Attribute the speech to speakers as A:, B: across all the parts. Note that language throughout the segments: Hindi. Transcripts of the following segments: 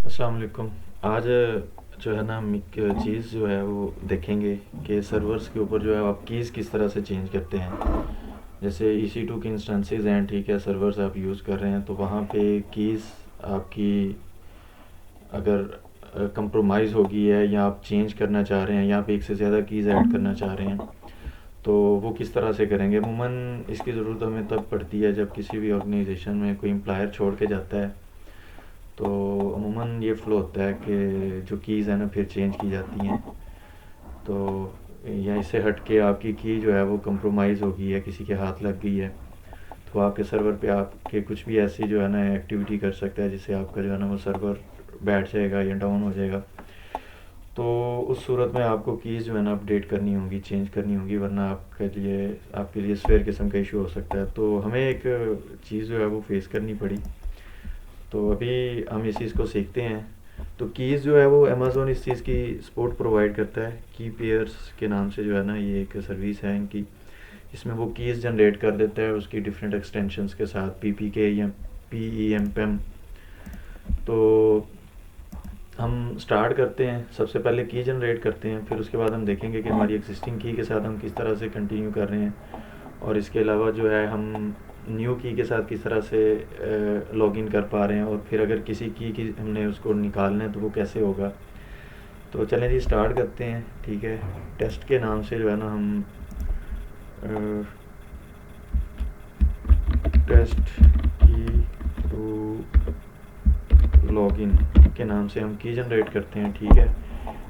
A: अस्सलाम वालेकुम। आज जो है ना हम एक चीज़ जो है वो देखेंगे कि सर्वर्स के ऊपर जो है आप कीज़ किस तरह से चेंज करते हैं। जैसे EC2 की इंस्टेंसेस हैं, ठीक है, सर्वर्स आप यूज़ कर रहे हैं तो वहाँ पे कीज़ आपकी अगर कंप्रोमाइज़ हो गई है या आप चेंज करना चाह रहे हैं या आप एक से ज़्यादा कीज़ ऐड करना चाह रहे हैं तो वो किस तरह से करेंगे। अमूमन इसकी ज़रूरत हमें तब पड़ती है जब किसी भी ऑर्गेनाइजेशन में कोई एम्प्लॉयर छोड़ के जाता है, तो अमूमन ये फ़्लो होता है कि जो कीज़ हैं ना फिर चेंज की जाती हैं। तो या इससे हट के आपकी की जो है वो कंप्रोमाइज़ हो गई है, किसी के हाथ लग गई है, तो आपके सर्वर पे आपके कुछ भी ऐसी जो है ना एक्टिविटी कर सकता है जिससे आपका जो है ना वो सर्वर बैठ जाएगा या डाउन हो जाएगा। तो उस सूरत में आपको कीज़ जो है ना अपडेट करनी होंगी, चेंज करनी होंगी, वरना आपके लिए स्फेयर किस्म का इशू हो सकता है। तो हमें एक चीज़ जो है वो फेस करनी पड़ी, तो अभी हम इस चीज़ को सीखते हैं। तो कीज़ जो है वो अमेज़ोन इस चीज़ की सपोर्ट प्रोवाइड करता है, की पेयर्स के नाम से जो है ना ये एक सर्विस है इनकी। इसमें वो कीज़ जनरेट कर देता है उसकी डिफरेंट एक्सटेंशंस के साथ, PPK या PEMPEM। तो हम स्टार्ट करते हैं, सबसे पहले की जनरेट करते हैं, फिर उसके बाद हम देखेंगे कि हमारी एग्जिस्टिंग की के साथ हम किस तरह से कंटिन्यू कर रहे हैं, और इसके अलावा जो है हम न्यू की के साथ किस तरह से लॉगिन कर पा रहे हैं, और फिर अगर किसी की हमने उसको निकालना है तो वो कैसे होगा। तो चलें जी स्टार्ट करते हैं, ठीक है। टेस्ट के नाम से जो है ना हम टेस्ट की टू लॉगिन के नाम से हम की जनरेट करते हैं, ठीक है।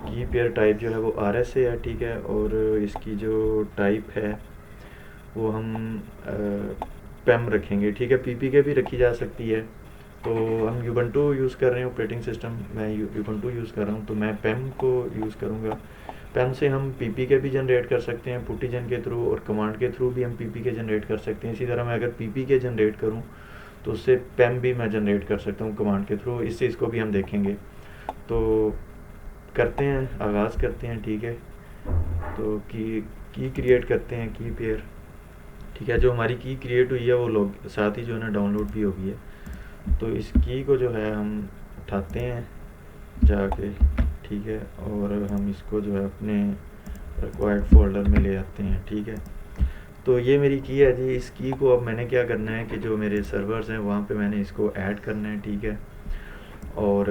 A: की पेयर टाइप जो है वो RSA है, ठीक है, और इसकी जो टाइप है वो हम पेम रखेंगे, ठीक है। PPK भी रखी जा सकती है। तो हम यूबंटू यूज़ कर रहे हैं ऑपरेटिंग सिस्टम, मैं यूबंटू यूज़ कर रहा हूँ तो मैं पेम को यूज़ करूँगा। पेम से हम PPK भी जनरेट कर सकते हैं पुटीजन के थ्रू, और कमांड के थ्रू भी हम PPK जनरेट कर सकते हैं। इसी तरह मैं अगर PPK जनरेट करूँ तो उससे पेम भी मैं जनरेट कर सकता हूँ कमांड के थ्रू। इस चीज़ को भी हम देखेंगे। तो करते हैं, आगाज़ करते हैं, ठीक है। तो की क्रिएट करते हैं, की पेयर, ठीक है। जो हमारी की क्रिएट हुई है वो लोग साथ ही जो है ना डाउनलोड भी हो गई है। तो इस की को जो है हम उठाते हैं जाके, ठीक है, और हम इसको जो है अपने रिक्वायर्ड फोल्डर में ले आते हैं, ठीक है। तो ये मेरी की है जी। इस की को अब मैंने क्या करना है कि जो मेरे सर्वर्स हैं वहाँ पे मैंने इसको ऐड करना है, ठीक है, और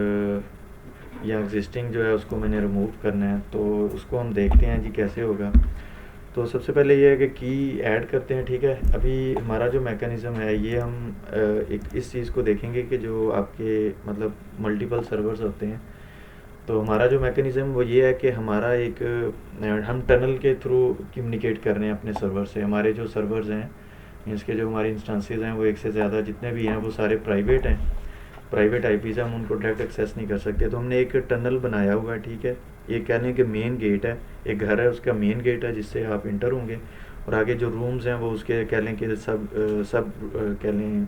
A: या एग्जिस्टिंग जो है उसको मैंने रिमूव करना है। तो उसको हम देखते हैं जी कैसे होगा। तो सबसे पहले ये है कि की ऐड करते हैं, ठीक है। अभी हमारा जो मैकेनिज़्म है ये हम एक इस चीज़ को देखेंगे कि जो आपके मतलब मल्टीपल सर्वर्स होते हैं, तो हमारा जो मैकेनिज़्म वो ये है कि हमारा एक हम टनल के थ्रू कम्युनिकेट कर रहे हैं अपने सर्वर से। हमारे जो सर्वर्स हैं मीन्स के जो हमारे इंस्टेंसेस हैं वो एक से ज़्यादा जितने भी हैं वो सारे प्राइवेट हैं, प्राइवेट IPs हैं, हम उनको डायरेक्ट एक्सेस नहीं कर सकते। तो हमने एक टनल बनाया हुआ है, ठीक है। ये कह लें कि मेन गेट है, एक घर है उसका मेन गेट है जिससे आप इंटर होंगे, और आगे जो रूम्स हैं वो उसके कह लें कि सब कह लें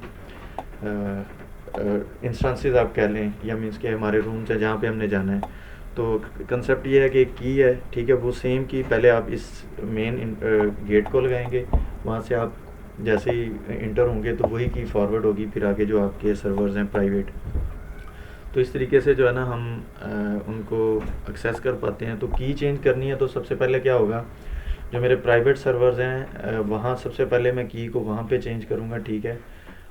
A: इंस्टेंसेस आप कह लें, या मीन्स के हमारे रूम्स हैं जहाँ पे हमने जाना है। तो कंसेप्ट ये है कि एक की है, ठीक है, वो सेम की पहले आप इस मेन गेट को लगाएंगे, वहाँ से आप जैसे ही इंटर होंगे तो वही की फॉरवर्ड होगी फिर आगे जो आपके सर्वर्स हैं प्राइवेट। तो इस तरीके से जो है ना हम उनको एक्सेस कर पाते हैं। तो की चेंज करनी है तो सबसे पहले क्या होगा, जो मेरे प्राइवेट सर्वर्स हैं वहाँ सबसे पहले मैं की को वहाँ पे चेंज करूँगा, ठीक है,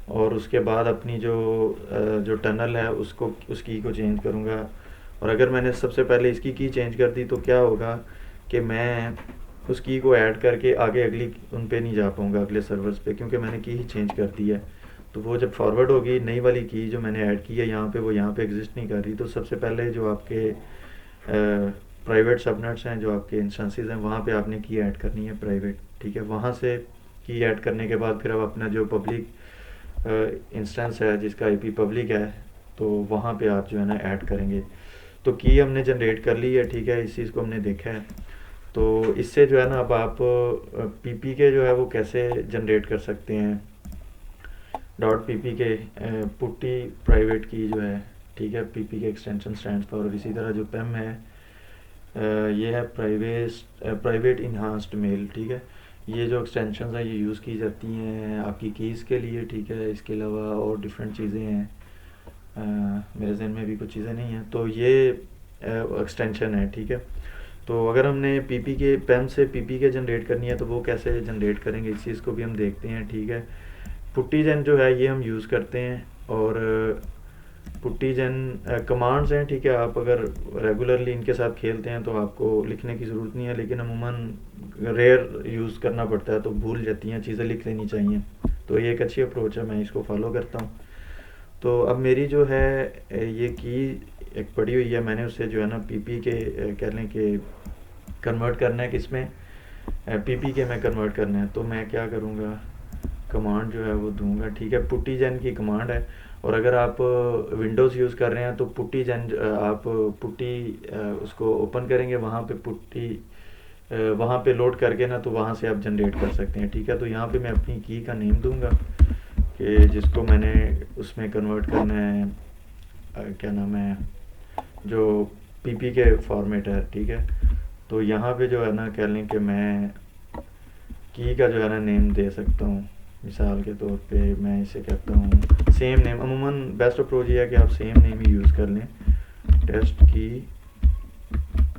A: और उसके बाद अपनी जो टनल है उसको उस की को चेंज करूँगा। और अगर मैंने सबसे पहले इसकी की चेंज कर दी तो क्या होगा कि मैं उस की को ऐड करके आगे अगली उन पे नहीं जा पाऊँगा, अगले सर्वर्स पे, क्योंकि मैंने की ही चेंज कर दी है। तो वो जब फॉरवर्ड होगी नई वाली की जो मैंने ऐड की है यहाँ पे, वो यहाँ पे एग्जिस्ट नहीं कर रही। तो सबसे पहले जो आपके प्राइवेट सबनेट्स हैं, जो आपके इंस्टेंसेस हैं, वहाँ पे आपने की ऐड करनी है प्राइवेट, ठीक है। वहाँ से की ऐड करने के बाद फिर आप अपना जो पब्लिक इंस्टेंस है जिसका IP पब्लिक है, तो वहाँ पे आप जो है ना ऐड करेंगे। तो की हमने जनरेट कर ली है, ठीक है, इस चीज़ को हमने देखा है। तो इससे जो है ना अब आप PPK जो है वो कैसे जनरेट कर सकते हैं। .PPK पुट्टी प्राइवेट की जो है, ठीक है, PPK एक्सटेंशन स्टैंड फॉर। और इसी तरह जो पेम है ये है प्राइवेट इन्हांस्ड मेल, ठीक है। ये जो एक्सटेंशन है ये यूज़ की जाती हैं आपकी कीज़ के लिए, ठीक है। इसके अलावा और डिफरेंट चीज़ें हैं। मेरे जहन में भी कुछ चीज़ें नहीं हैं, तो ये एक्सटेंशन है, ठीक है। तो अगर हमने पीपी के पेम से पीपी के जनरेट करनी है तो वो कैसे जनरेट करेंगे, इस चीज़ को भी हम देखते हैं, ठीक है। पुट्टी जन जो है ये हम यूज़ करते हैं, और पुट्टी जन कमांड्स हैं, ठीक है। आप अगर रेगुलरली इनके साथ खेलते हैं तो आपको लिखने की ज़रूरत नहीं है, लेकिन अमूमन रेयर यूज़ करना पड़ता है तो भूल जाती हैं चीज़ें, लिख लेनी चाहिए। तो ये एक अच्छी अप्रोच है, मैं इसको फॉलो करता हूँ। तो अब मेरी जो है ये की एक पड़ी हुई है, मैंने उससे जो है ना पीपी के कह लें कि कन्वर्ट करना है, किसमें पीपी के में कन्वर्ट करना है। तो मैं क्या करूँगा, कमांड जो है वो दूंगा, ठीक है। पुट्टी जन की कमांड है, और अगर आप विंडोज़ यूज़ कर रहे हैं तो पुट्टी जन आप पुट्टी उसको ओपन करेंगे, वहाँ पे पुट्टी वहाँ पे लोड करके ना, तो वहाँ से आप जनरेट कर सकते हैं, ठीक है। तो यहाँ पे मैं अपनी की का नेम दूंगा कि जिसको मैंने उसमें कन्वर्ट करना है, क्या नाम है, जो पीपी के फॉर्मेट है, ठीक है। तो यहाँ पे जो है ना कह लें कि मैं की का जो है ना नेम दे सकता हूँ। मिसाल के तौर पे मैं इसे कहता हूँ सेम नेम। अमूमन बेस्ट अप्रोच ये है कि आप सेम नेम ही यूज़ कर लें, टेस्ट की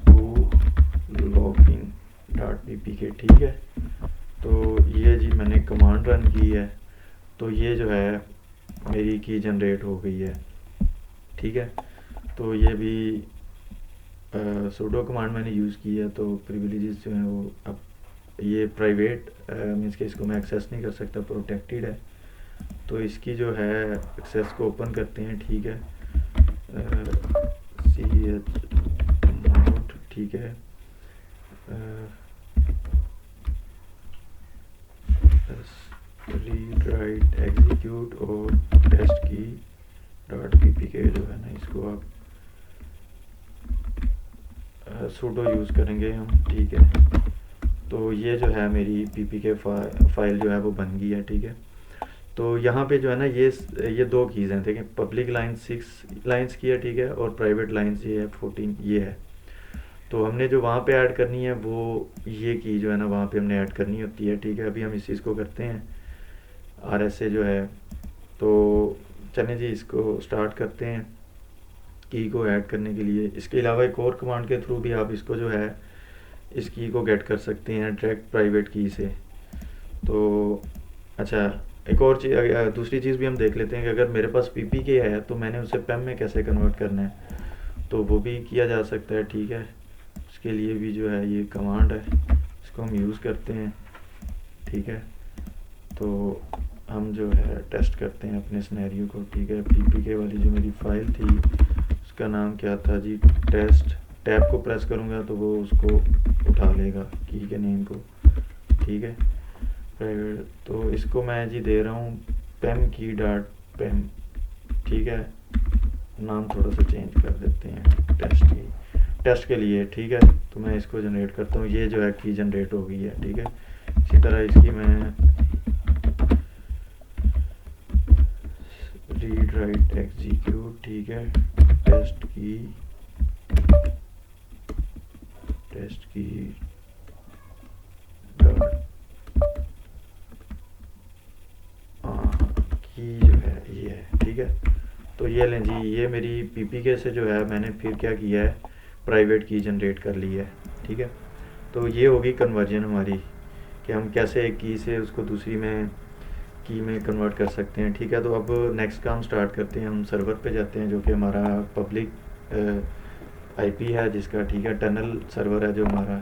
A: टू लॉगिन डॉट पी के, ठीक है। तो ये जी मैंने कमांड रन की है, तो ये जो है मेरी की जनरेट हो गई है, ठीक है। तो ये भी सूडो कमांड मैंने यूज़ की है, तो प्रिविलेजेस जो हैं वो अब ये प्राइवेट मीन्स कि इसको मैं एक्सेस नहीं कर सकता, प्रोटेक्टेड है। तो इसकी जो है एक्सेस को ओपन करते हैं, ठीक है। सी एच नोट, ठीक है। रीड राइट एग्जीक्यूट और टेस्ट की डॉट पी पी के जो है ना, इसको आप सूडो यूज़ करेंगे हम, ठीक है। तो ये जो है मेरी पी पी के फाइल जो है वो बन गई है, ठीक है। तो यहाँ पे जो है ना ये दो कीज़ हैं, देखें, पब्लिक लाइन 6 लाइंस की है, ठीक है, और प्राइवेट लाइंस ये है 14 ये है। तो हमने जो वहाँ पे ऐड करनी है वो ये की जो है ना वहाँ पे हमने ऐड करनी होती है, ठीक है। अभी हम इस चीज़ को करते हैं, आर एस ए जो है। तो चलें जी इसको स्टार्ट करते हैं की को ऐड करने के लिए। इसके अलावा एक और कमांड के थ्रू भी आप इसको जो है इस की को गेट कर सकते हैं डायरेक्ट प्राइवेट की से। तो अच्छा, एक और चीज़, दूसरी चीज़ भी हम देख लेते हैं कि अगर मेरे पास पी के है तो मैंने उसे पेम में कैसे कन्वर्ट करना है, तो वो भी किया जा सकता है, ठीक है। उसके लिए भी जो है ये कमांड है, इसको हम यूज़ करते हैं, ठीक है। तो हम जो है टेस्ट करते हैं अपने सिनेरियो को, ठीक है। पी वाली जो मेरी फ़ाइल थी उसका नाम क्या था जी, टेस्ट। टैब को प्रेस करूँगा तो वो उसको उठा लेगा की के नेम को, ठीक है। प्राइवेट, तो इसको मैं जी दे रहा हूँ पेम की डॉट पेम, ठीक है। नाम थोड़ा सा चेंज कर देते हैं टेस्ट के लिए, ठीक है। तो मैं इसको जनरेट करता हूँ, ये जो है की जनरेट हो गई है, ठीक है। इसी तरह इसकी मैं रीड राइट एग्जीक्यूट, ठीक है, टेस्ट की डॉट की जो है ये है, ठीक है। तो ये लें जी, ये मेरी पीपीके से जो है मैंने फिर क्या किया है, प्राइवेट की जनरेट कर ली है, ठीक है। तो ये होगी कन्वर्जन हमारी, कि हम कैसे एक की से उसको दूसरी में की में कन्वर्ट कर सकते हैं, ठीक है। तो अब नेक्स्ट काम स्टार्ट करते हैं, हम सर्वर पे जाते हैं जो कि हमारा पब्लिक आईपी है जिसका, ठीक है, टनल सर्वर है जो हमारा।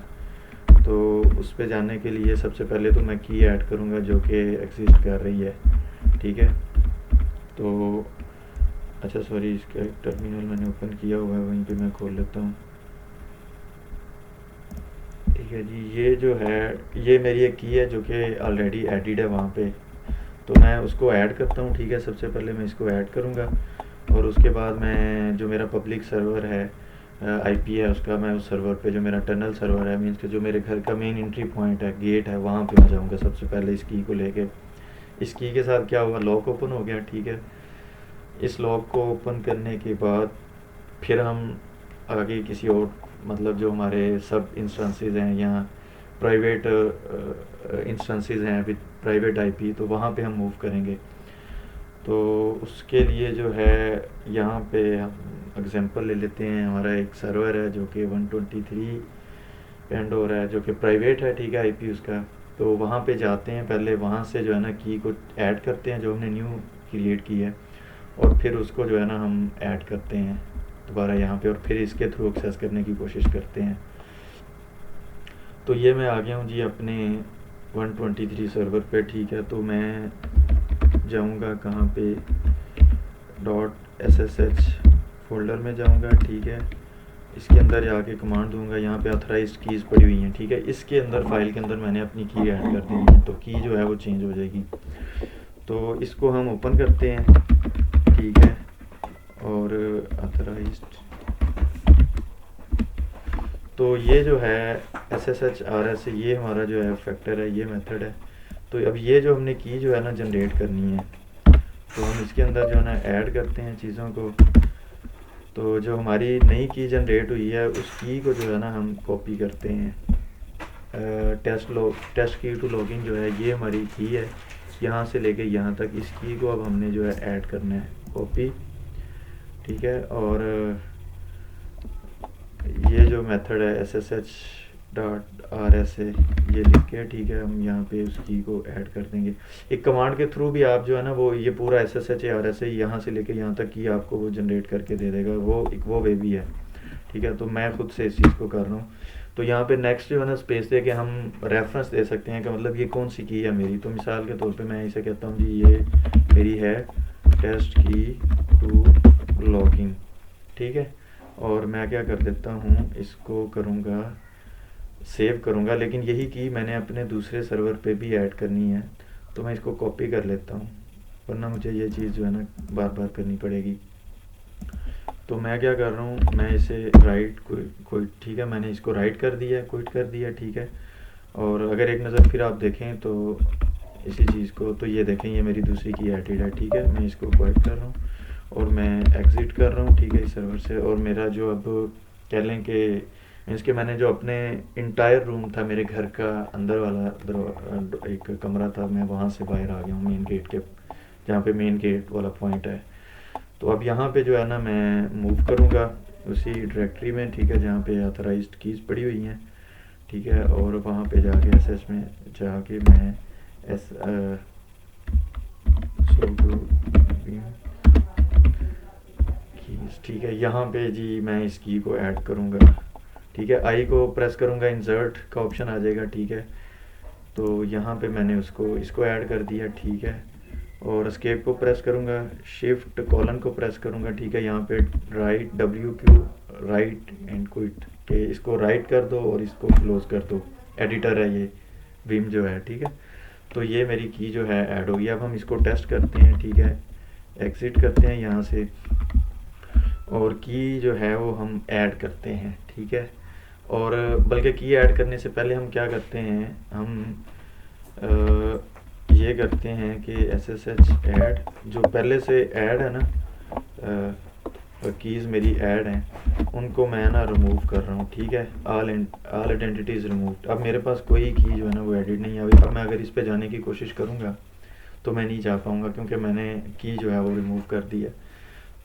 A: तो उस पे जाने के लिए सबसे पहले तो मैं की ऐड करूँगा जो कि एग्जिस्ट कर रही है, ठीक है। तो अच्छा सॉरी, इसका एक टर्मिनल मैंने ओपन किया हुआ है, वहीं पे मैं खोल लेता हूँ, ठीक है जी। ये जो है ये मेरी एक की है जो कि ऑलरेडी एडिड है वहाँ पे, तो मैं उसको ऐड करता हूँ, ठीक है। सबसे पहले मैं इसको ऐड करूँगा, और उसके बाद मैं जो मेरा पब्लिक सर्वर है आईपी है उसका, मैं उस सर्वर पे जो मेरा टनल सर्वर है, मीन्स कि जो मेरे घर का मेन एंट्री पॉइंट है, गेट है, वहाँ पे मैं जाऊँगा सबसे पहले इस की को लेके। इस की के साथ क्या हुआ, लॉक ओपन हो गया, ठीक है। इस लॉक को ओपन करने के बाद फिर हम आगे किसी और मतलब जो हमारे सब इंस्टेंसेस हैं या प्राइवेट इंस्टेंसेस हैं विद प्राइवेट आईपी, तो वहाँ पे हम मूव करेंगे। तो उसके लिए जो है यहाँ पे हम एग्जांपल ले लेते हैं। हमारा एक सर्वर है जो कि 123 एंड हो रहा है, जो कि प्राइवेट है, ठीक है, आईपी उसका। तो वहाँ पे जाते हैं, पहले वहाँ से जो है ना की को ऐड करते हैं जो हमने न्यू क्रिएट की है, और फिर उसको जो है ना हम ऐड करते हैं दोबारा यहाँ पे, और फिर इसके थ्रू एक्सेस करने की कोशिश करते हैं। तो ये मैं आ गया हूँ जी अपने 123 सर्वर पे, ठीक है। तो मैं जाऊँगा कहाँ पे, .ssh फोल्डर में जाऊँगा, ठीक है। इसके अंदर जाके कमांड दूंगा, यहाँ पे ऑथराइज्ड कीज़ पड़ी हुई हैं, ठीक है। इसके अंदर फाइल के अंदर मैंने अपनी की ऐड कर दी है, तो की जो है वो चेंज हो जाएगी। तो इसको हम ओपन करते हैं, ठीक है, और ऑथराइज्ड, तो ये जो है SSHRS, ये हमारा जो है फैक्टर है, ये मेथड है। तो अब ये जो हमने की जो है ना जनरेट करनी है, तो हम इसके अंदर जो है ना ऐड करते हैं चीज़ों को। तो जो हमारी नई की जनरेट हुई है उस की को जो है ना हम कॉपी करते हैं। टेस्ट की टू लॉगिन जो है ये हमारी की है, यहाँ से लेके यहाँ तक इस की को अब हमने जो है ऐड करना है, कॉपी, ठीक है। और ये जो मेथड है SSH.RSA ये लिख के, ठीक है, हम यहाँ पे उस की को ऐड कर देंगे। एक कमांड के थ्रू भी आप जो है ना वो ये पूरा SSH/RSA यहाँ से लेके यहाँ तक की आपको वो जनरेट करके दे देगा, वो वे भी है, ठीक है। तो मैं खुद से इस चीज़ को कर रहा हूँ। तो यहाँ पे नेक्स्ट जो है ना स्पेस दे के हम रेफरेंस दे सकते हैं कि मतलब ये कौन सी की है मेरी। तो मिसाल के तौर पे मैं इसे कहता हूँ जी ये मेरी है टेस्ट की टू लॉगिन, ठीक है। और मैं क्या कर देता हूँ, इसको करूँगा सेव करूँगा, लेकिन यही की मैंने अपने दूसरे सर्वर पे भी ऐड करनी है, तो मैं इसको कॉपी कर लेता हूँ, वरना मुझे ये चीज़ जो है ना बार बार करनी पड़ेगी। तो मैं क्या कर रहा हूँ, मैं इसे राइट कोई ठीक है, मैंने इसको राइट कर दिया, क्विट कर दिया, ठीक है। और अगर एक नज़र फिर आप देखें तो इसी चीज़ को, तो ये देखें ये मेरी दूसरी की एडिड है, ठीक है। मैं इसको क्विट कर रहा हूँ और मैं एग्ज़िट कर रहा हूँ, ठीक है, इस सर्वर से। और मेरा जो अब कह लें कि मीन्स कि मैंने जो अपने इंटायर रूम था मेरे घर का अंदर वाला एक कमरा था, मैं वहाँ से बाहर आ गया हूँ मेन गेट के, जहाँ पे मेन गेट वाला पॉइंट है। तो अब यहाँ पे जो है ना मैं मूव करूँगा उसी डायरेक्टरी में, ठीक है, जहाँ पे ऑथराइज्ड कीज़ पड़ी हुई हैं, ठीक है। और वहाँ पे जाके SS में जाके मैं कीज़, ठीक है, यहाँ पे जी मैं इस की को ऐड करूँगा, ठीक है। आई को प्रेस करूँगा, इंसर्ट का ऑप्शन आ जाएगा, ठीक है। तो यहाँ पे मैंने इसको ऐड कर दिया, ठीक है। और एस्केप को प्रेस करूँगा, शिफ्ट कॉलन को प्रेस करूँगा, ठीक है। यहाँ पे right WQ right and quit के इसको राइट कर दो और इसको क्लोज कर दो, एडिटर है ये विम जो है, ठीक है। तो ये मेरी की जो है ऐड हो गई। अब हम इसको टेस्ट करते हैं, ठीक है, एग्ज़िट करते हैं यहाँ से, और की जो है वो हम ऐड करते हैं, ठीक है। और बल्कि की ऐड करने से पहले हम क्या करते हैं, हम ये करते हैं कि SSH ऐड जो पहले से ऐड है ना, कीज़ मेरी ऐड हैं, उनको मैं ना रिमूव कर रहा हूँ, ठीक है। All identities remove. अब मेरे पास कोई की जो है ना वो एडिट नहीं है अभी। अब मैं अगर इस पे जाने की कोशिश करूँगा तो मैं नहीं जा पाऊँगा, क्योंकि मैंने की जो है वो रिमूव कर दी है।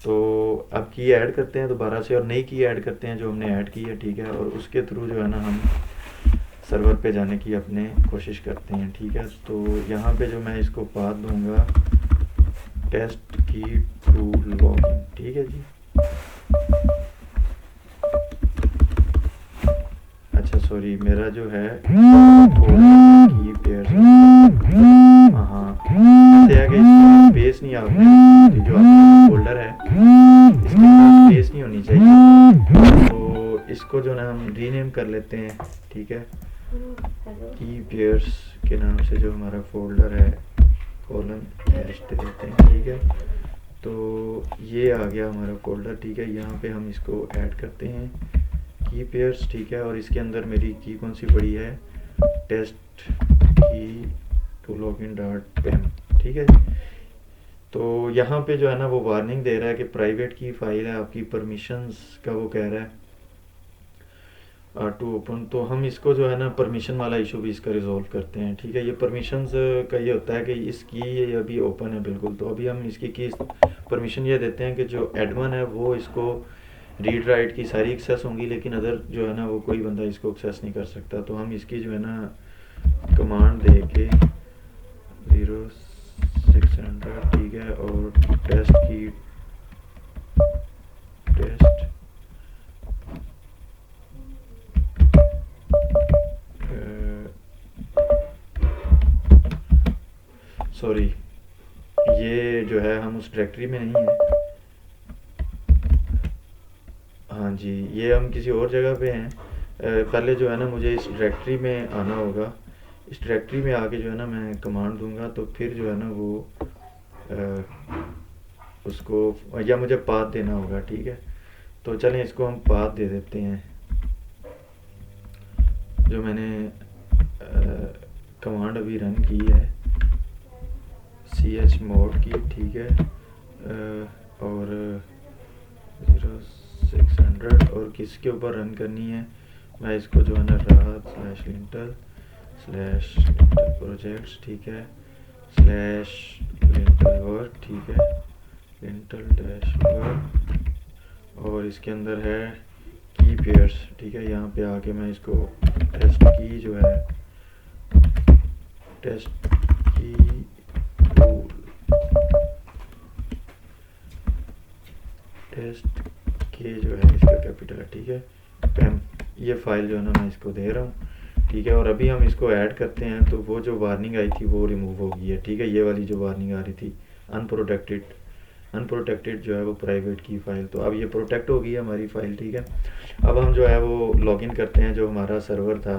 A: तो अब की ऐड करते हैं दोबारा से, और नई की ऐड करते हैं जो हमने ऐड की है, ठीक है। और उसके थ्रू जो है ना हम सर्वर पे जाने की अपने कोशिश करते हैं, ठीक है। तो यहाँ पे जो मैं इसको पाथ दूंगा टेस्ट की टू लॉगिन, ठीक है जी। अच्छा सॉरी, मेरा जो है की पेयर, हाँ ऐसे है कि स्पेस नहीं आपने जो आपका फोल्डर है इसके अंदर स्पेस नहीं होनी चाहिए, तो इसको जो ना हम रीनेम कर लेते हैं, ठीक है। की पेयर्स के नाम से जो हमारा फोल्डर है कॉलन हैश दे देते हैं, ठीक है। तो ये आ गया हमारा फोल्डर, ठीक है। यहाँ पे हम इसको ऐड करते हैं की पेयर्स, ठीक है। और इसके अंदर मेरी की कौन सी पड़ी है, टेस्ट की टू लॉगिन .pem, ठीक है। तो यहाँ पे जो है ना वो वार्निंग दे रहा है कि प्राइवेट की फाइल है आपकी, परमिशंस का वो कह रहा है। R2 ओपन, तो हम इसको जो है ना परमिशन वाला इशू भी इसका रिजॉल्व करते हैं। ठीक है, ये परमिशंस का ये होता है कि इसकी ये अभी ओपन है बिल्कुल, तो अभी हम इसकी की परमिशन ये देते हैं कि जो एडमिन है वो इसको रीड राइट की सारी एक्सेस होंगी, लेकिन अदर जो है ना वो कोई बंदा इसको एक्सेस नहीं कर सकता। तो हम इसकी जो है ना कमांड दे के 0600, ठीक है, और टेस्ट की टेस्ट सॉरी, ये जो है हम उस डायरेक्टरी में नहीं है। हाँ जी, ये हम किसी और जगह पे हैं। पहले जो है ना मुझे इस डायरेक्टरी में आना होगा। इस डायरेक्टरी में आके जो है ना मैं कमांड दूंगा, तो फिर जो है ना वो उसको या मुझे पाथ देना होगा। ठीक है, तो चलें इसको हम पाथ दे देते हैं जो मैंने कमांड अभी रन की है, chmod की। ठीक है, और 0600 और किसके ऊपर रन करनी है, मैं इसको जो है ना राहत /lintel प्रोजेक्ट्स, ठीक है, /lintel वर्क, ठीक है, lintel -work, और इसके अंदर है की पेयर्स। ठीक है, यहाँ पे आके मैं इसको टेस्ट की जो है टेस्ट की टूल टेस्ट के जो है इसका कैपिटल है। ठीक है, पैम, ये फाइल जो है ना मैं इसको दे रहा हूँ। ठीक है, और अभी हम इसको ऐड करते हैं, तो वो जो वार्निंग आई थी वो रिमूव हो गई है। ठीक है, ये वाली जो वार्निंग आ रही थी अनप्रोटेक्टेड जो है वो प्राइवेट की फ़ाइल, तो अब ये प्रोटेक्ट हो गई है हमारी फ़ाइल। ठीक है, अब हम जो है वो लॉगिन करते हैं जो हमारा सर्वर था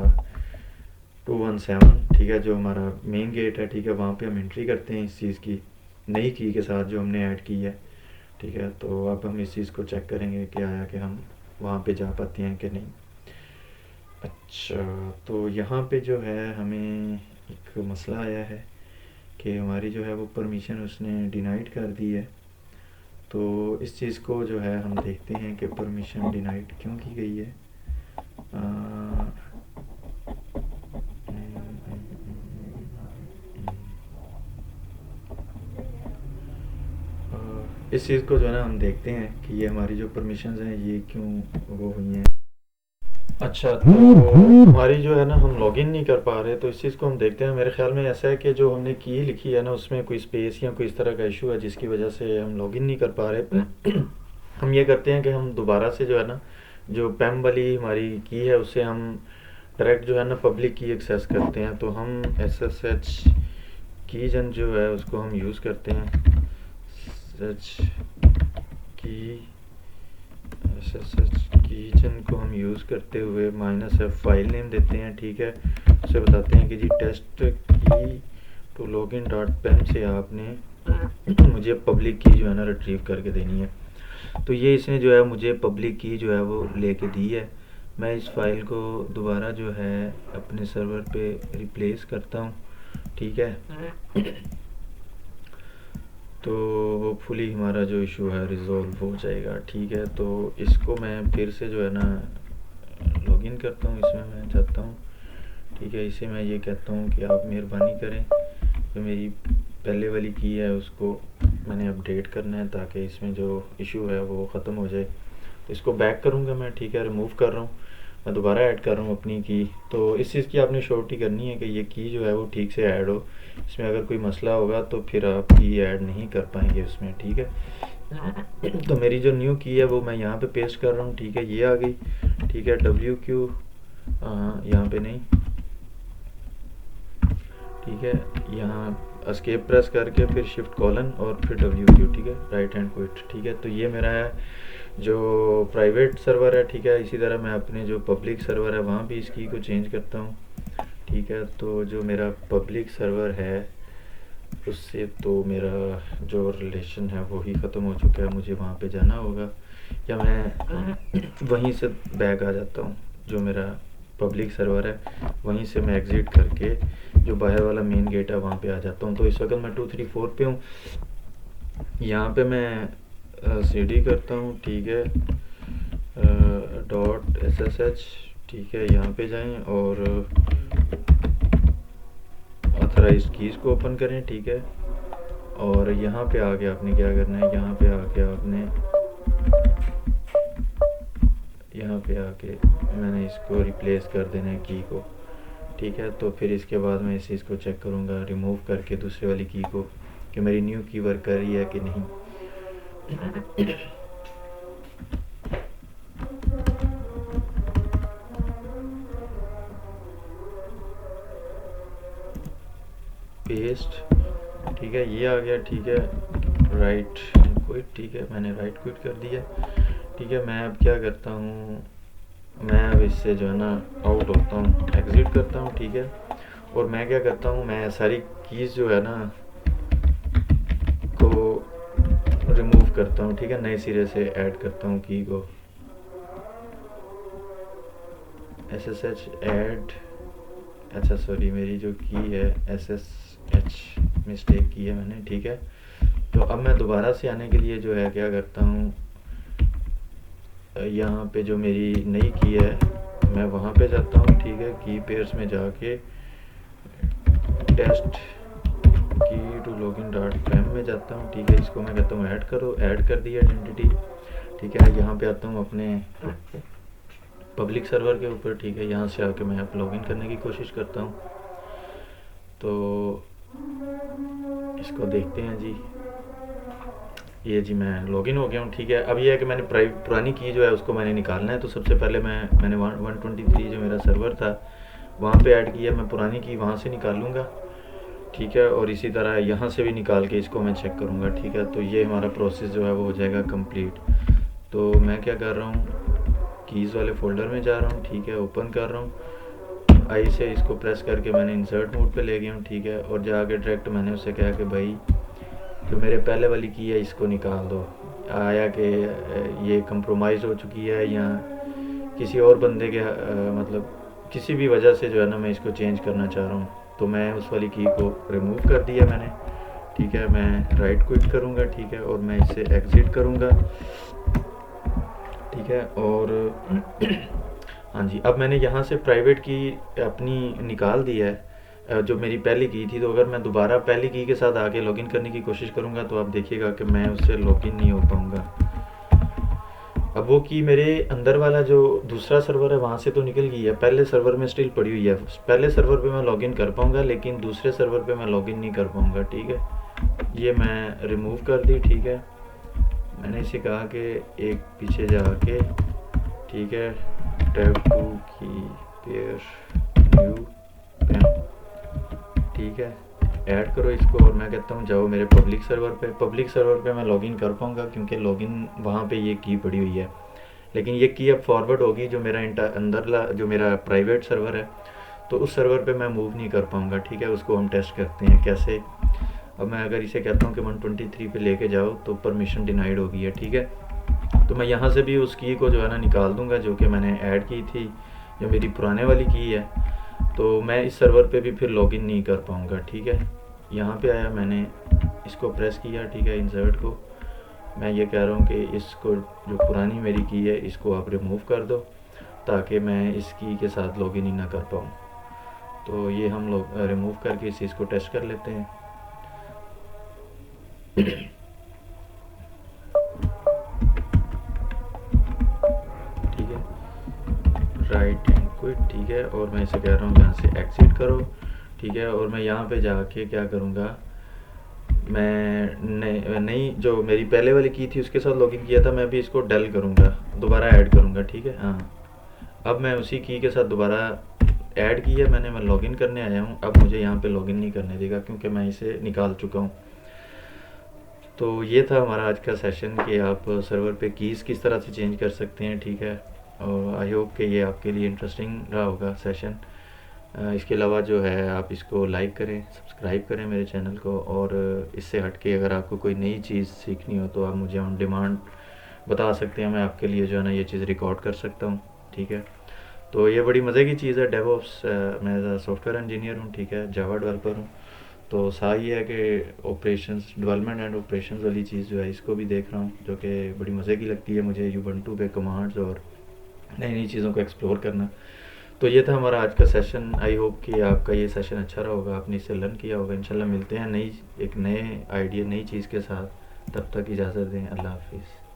A: 217, ठीक है, जो हमारा मेन गेट है। ठीक है, वहाँ पे हम एंट्री करते हैं इस चीज़ की नई की के साथ जो हमने ऐड की है। ठीक है, तो अब हम इस चीज़ को चेक करेंगे कि आया कि हम वहाँ पे जा पाते हैं कि नहीं। अच्छा, तो यहाँ पे जो है हमें एक मसला आया है कि हमारी जो है वो परमिशन उसने डिनाइड कर दी है। तो इस चीज़ को जो है हम देखते हैं कि परमिशन डिनाइड क्यों की गई है। इस चीज़ को जो है ना हम देखते हैं कि ये हमारी जो परमिशंस हैं ये क्यों वो हुई हैं। अच्छा, तो हमारी जो है ना हम लॉगिन नहीं कर पा रहे, तो इस चीज़ को हम देखते हैं। मेरे ख्याल में ऐसा है कि जो हमने की लिखी है ना उसमें कोई स्पेस या कोई इस तरह का इशू है जिसकी वजह से हम लॉगिन नहीं कर पा रहे। हम ये करते हैं कि हम दोबारा से जो है ना जो पैम वाली हमारी की है उससे हम डायरेक्ट जो है ना पब्लिक की एक्सेस करते हैं। तो हम SSH कीजन जो है उसको हम यूज़ करते हैं, SSH कीजन को हम यूज़ करते हुए -f फाइल नेम देते हैं। ठीक है, उसे बताते हैं कि जी टेस्ट की टू लॉगिन डॉट पैम से आपने मुझे पब्लिक की जो है ना रिट्रीव करके देनी है। तो ये इसने जो है मुझे पब्लिक की जो है वो लेके दी है। मैं इस फाइल को दोबारा जो है अपने सर्वर पे रिप्लेस करता हूँ। ठीक है, तो होपफुली हमारा जो इशू है रिज़ॉल्व हो जाएगा। ठीक है, तो इसको मैं फिर से जो है ना लॉगिन करता हूँ, इसमें मैं जाता हूँ। ठीक है, इसे मैं ये कहता हूँ कि आप मेहरबानी करें जो मेरी पहले वाली की है उसको मैंने अपडेट करना है ताकि इसमें जो इशू है वो ख़त्म हो जाए। तो इसको बैक करूँगा मैं। ठीक है, रिमूव कर रहा हूँ, मैं दोबारा ऐड कर रहा हूँ अपनी की। तो इस चीज़ की आपने श्योरिटी करनी है कि ये की जो है वो ठीक से ऐड हो। इसमें अगर कोई मसला होगा तो फिर आप की ऐड नहीं कर पाएंगे उसमें। ठीक है, तो मेरी जो न्यू की है वो मैं यहाँ पे पेस्ट कर रहा हूँ। ठीक है, ये आ गई। ठीक है, WQ यहाँ पे नहीं, ठीक है, यहाँ एस्केप प्रेस करके फिर शिफ्ट कॉलन और फिर WQ। ठीक है, राइट हैंड क्विट। ठीक है, तो ये मेरा है जो प्राइवेट सर्वर है। ठीक है, इसी तरह मैं अपने जो पब्लिक सर्वर है वहाँ भी इस की को चेंज करता हूँ। ठीक है, तो जो मेरा पब्लिक सर्वर है उससे तो मेरा जो रिलेशन है वो ही ख़त्म हो चुका है, मुझे वहाँ पे जाना होगा या मैं वहीं से बैक आ जाता हूँ। जो मेरा पब्लिक सर्वर है वहीं से मैं एग्ज़िट करके जो बाहर वाला मेन गेट है वहाँ पे आ जाता हूँ। तो इस वक्त मैं 234 पे हूँ। यहाँ पे मैं CD करता हूँ। ठीक है, .ssh ठीक है, यहाँ पे जाएं और ऑथराइज कीज़ को ओपन करें। ठीक है, और यहाँ पे आके आपने क्या करना है, यहाँ पे आके आपने यहाँ पे आके मैंने इसको रिप्लेस कर देना है की को। ठीक है, तो फिर इसके बाद मैं इस चीज़ को चेक करूँगा रिमूव करके दूसरे वाली की को कि मेरी न्यू की वर्क कर रही है कि नहीं। पेस्ट, ठीक है, ये आ गया। ठीक है, राइट क्विट, ठीक है, मैंने राइट क्विट कर दिया। ठीक है, मैं अब क्या करता हूँ, मैं अब इससे जो है ना आउट होता हूँ, एग्ज़िट करता हूँ। ठीक है, और मैं क्या करता हूँ, मैं सारी कीज़ जो है ना को रिमूव करता हूँ। ठीक है, नए सिरे से ऐड करता हूँ की को, SSH ऐड, अच्छा सॉरी, मेरी जो की है SSH मिस्टेक की है मैंने। ठीक है, तो अब मैं दोबारा से आने के लिए जो है क्या करता हूँ, यहाँ पे जो मेरी नई की है मैं वहाँ पे जाता हूँ। ठीक है, की पेयर्स में जाके टेस्ट की टू लॉगिन डॉट पैम में जाता हूँ। ठीक है, इसको मैं कहता हूँ ऐड करो, ऐड कर दिया आइडेंटिटी। ठीक है, यहाँ पे आता हूँ अपने पब्लिक सर्वर के ऊपर। ठीक है, यहाँ से आके मैं अब लॉगिन करने की कोशिश करता हूँ, तो इसको देखते हैं जी। ये जी मैं लॉगिन हो गया हूँ। ठीक है, अब ये है कि मैंने पुरानी की जो है उसको मैंने निकालना है। तो सबसे पहले मैंने 123 जो मेरा सर्वर था वहाँ पे ऐड किया, मैं पुरानी की वहाँ से निकालूँगा। ठीक है, और इसी तरह यहाँ से भी निकाल के इसको मैं चेक करूँगा। ठीक है, तो ये हमारा प्रोसेस जो है वो हो जाएगा कंप्लीट। तो मैं क्या कर रहा हूँ, कीज़ वाले फ़ोल्डर में जा रहा हूँ। ठीक है, ओपन कर रहा हूँ, आई से इसको प्रेस करके मैंने इंसर्ट मोड पे ले गया हूँ। ठीक है, और जाके डायरेक्ट मैंने उससे कहा कि भाई जो मेरे पहले वाली की है इसको निकाल दो। आया कि ये कंप्रोमाइज़ हो चुकी है या किसी और बंदे के मतलब किसी भी वजह से जो है ना मैं इसको चेंज करना चाह रहा हूँ, तो मैं उस वाली की को रिमूव कर दिया मैंने। ठीक है, मैं राइट क्विट करूँगा। ठीक है, और मैं इससे एग्ज़िट करूँगा। ठीक है, और हाँ जी, अब मैंने यहाँ से प्राइवेट की अपनी निकाल दी है जो मेरी पहली की थी। तो अगर मैं दोबारा पहली की के साथ आके लॉगिन करने की कोशिश करूँगा तो आप देखिएगा कि मैं उससे लॉगिन नहीं हो पाऊँगा। अब वो की मेरे अंदर वाला जो दूसरा सर्वर है वहाँ से तो निकल गई है, पहले सर्वर में स्टिल पड़ी हुई है। पहले सर्वर पे मैं लॉगिन कर पाऊँगा लेकिन दूसरे सर्वर पे मैं लॉगिन नहीं कर पाऊँगा। ठीक है, ये मैं रिमूव कर दी। ठीक है, मैंने इसे कहा कि एक पीछे जाके, ठीक है, टैब टू की पेयर न्यू पैम, ठीक है, ऐड करो इसको, और मैं कहता हूँ जाओ मेरे पब्लिक सर्वर पे। पब्लिक सर्वर पे मैं लॉगिन कर पाऊँगा क्योंकि लॉगिन वहाँ पे ये की पड़ी हुई है, लेकिन ये की अब फॉरवर्ड होगी जो मेरा अंदर जो मेरा प्राइवेट सर्वर है, तो उस सर्वर पे मैं मूव नहीं कर पाऊँगा। ठीक है, उसको हम टेस्ट करते हैं कैसे। अब मैं अगर इसे कहता हूँ कि 123 पे लेके जाओ तो परमिशन डिनाइड हो गई है। ठीक है, तो मैं यहाँ से भी उस की को जो है ना निकाल दूँगा जो कि मैंने ऐड की थी, जो मेरी पुराने वाली की है, तो मैं इस सर्वर पे भी फिर लॉगिन नहीं कर पाऊँगा। ठीक है, यहाँ पे आया, मैंने इसको प्रेस किया। ठीक है, इंसर्ट को मैं ये कह रहा हूँ कि इसको जो पुरानी मेरी की है इसको आप रिमूव कर दो ताकि मैं इस की के साथ लॉगिन ही ना कर पाऊँ। तो ये हम लोग रिमूव करके इस चीज़ को टेस्ट कर लेते हैं। ठीक है, राइट एंड क्विट। ठीक है, और मैं इसे कह रहा हूँ यहाँ से एग्जिट करो। ठीक है, और मैं यहाँ पे जाके क्या करूँगा, मैं नई जो मेरी पहले वाली की थी उसके साथ लॉगिन किया था, मैं भी इसको डेल करूँगा, दोबारा ऐड करूँगा। ठीक है, हाँ, अब मैं उसी की के साथ दोबारा ऐड की है मैंने, मैं लॉगिन करने आया हूँ। अब मुझे यहाँ पे लॉगिन नहीं करने देगा क्योंकि मैं इसे निकाल चुका हूँ। तो ये था हमारा आज का सेशन कि आप सर्वर पे कीज़ किस तरह से चेंज कर सकते हैं। ठीक है, और आई होप कि ये आपके लिए इंटरेस्टिंग रहा होगा सेशन। इसके अलावा जो है आप इसको लाइक करें, सब्सक्राइब करें मेरे चैनल को, और इससे हट के अगर आपको कोई नई चीज़ सीखनी हो तो आप मुझे ऑन डिमांड बता सकते हैं, मैं आपके लिए जो है ना ये चीज़ रिकॉर्ड कर सकता हूँ। ठीक है, तो ये बड़ी मज़े की चीज़ है डेवऑप्स। मैं सॉफ्टवेयर इंजीनियर हूँ। ठीक है, जावा डेवलपर हूँ, तो साथ ही है कि ऑपरेशंस डेवलपमेंट एंड ऑपरेशंस वाली चीज़ जो है इसको भी देख रहा हूँ, जो कि बड़ी मज़े की लगती है मुझे। यूबंटू पे कमांड्स और नई नई चीज़ों को एक्सप्लोर करना। तो ये था हमारा आज का सेशन। आई होप कि आपका ये सेशन अच्छा रहा होगा, आपने इससे लर्न किया होगा। इंशाल्लाह मिलते हैं एक नए आइडिया, नई चीज़ के साथ। तब तक इजाज़त दें। अल्लाह हाफिज़।